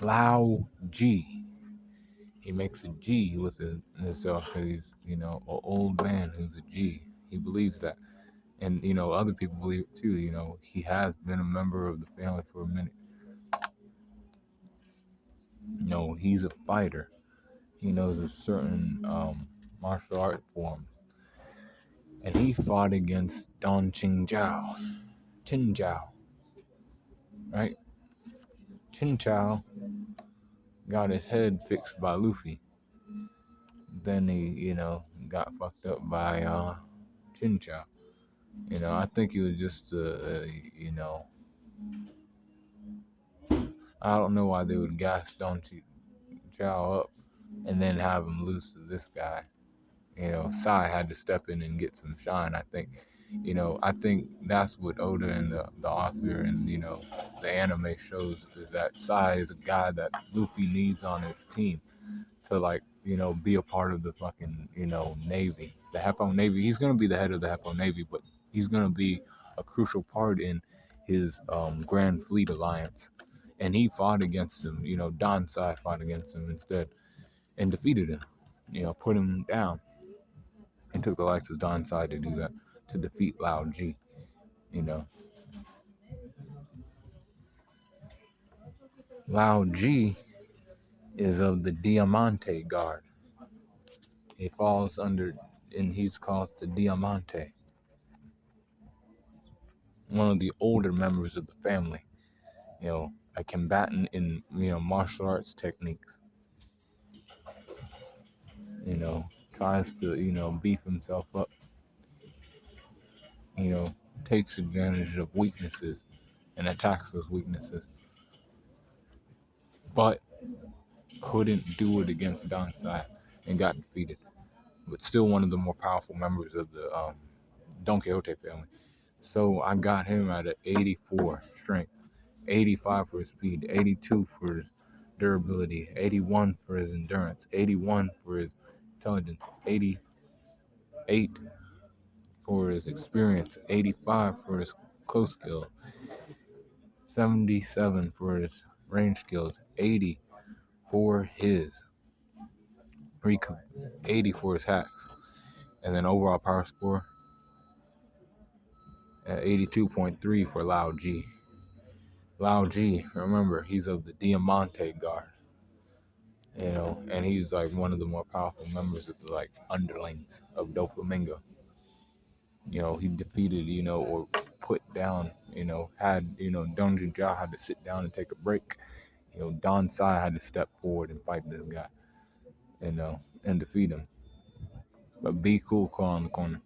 Lao G. He makes a G with himself because he's, an old man who's a G. He believes that. And, other people believe it too. He has been a member of the family for a minute. He's a fighter. He knows a certain martial art forms. And he fought against Don Chin Jiao, right? Chin Jiao got his head fixed by Luffy. Then he, got fucked up by Chin Jiao. I think it was just, I don't know why they would gas Don Jiao up and then have him lose to this guy. Sai had to step in and get some shine, I think. I think that's what Oda and the author and, the anime shows is that Sai is a guy that Luffy needs on his team to, like, be a part of the fucking, Navy. The Heppo Navy. He's going to be the head of the Heppo Navy, but he's going to be a crucial part in his Grand Fleet Alliance. And he fought against him. Don Sai fought against him instead and defeated him. Put him down. It took the likes of Don Sai to do that, to defeat Lao G. Lao G is of the Diamante Guard. He falls under, and he's called the Diamante, one of the older members of the family. A combatant in, martial arts techniques. Tries to, beef himself up. Takes advantage of weaknesses and attacks those weaknesses. But couldn't do it against Don Sai and got defeated. But still one of the more powerful members of the Don Quixote family. So I got him at an 84 strength, 85 for his speed, 82 for his durability, 81 for his endurance, 81 for his intelligence, 88 for his experience, 85 for his close skill, 77 for his range skills, 80 for his 80 for his hacks, and then overall power score at 82.3 for Lao G. Lao G, remember, he's of the Diamante Guard, and he's like one of the more powerful members of the underlings of Doflamingo. He defeated, or put down, had, Don Jinja had to sit down and take a break. Don Sai had to step forward and fight this guy, and defeat him. But be cool, call on the corner.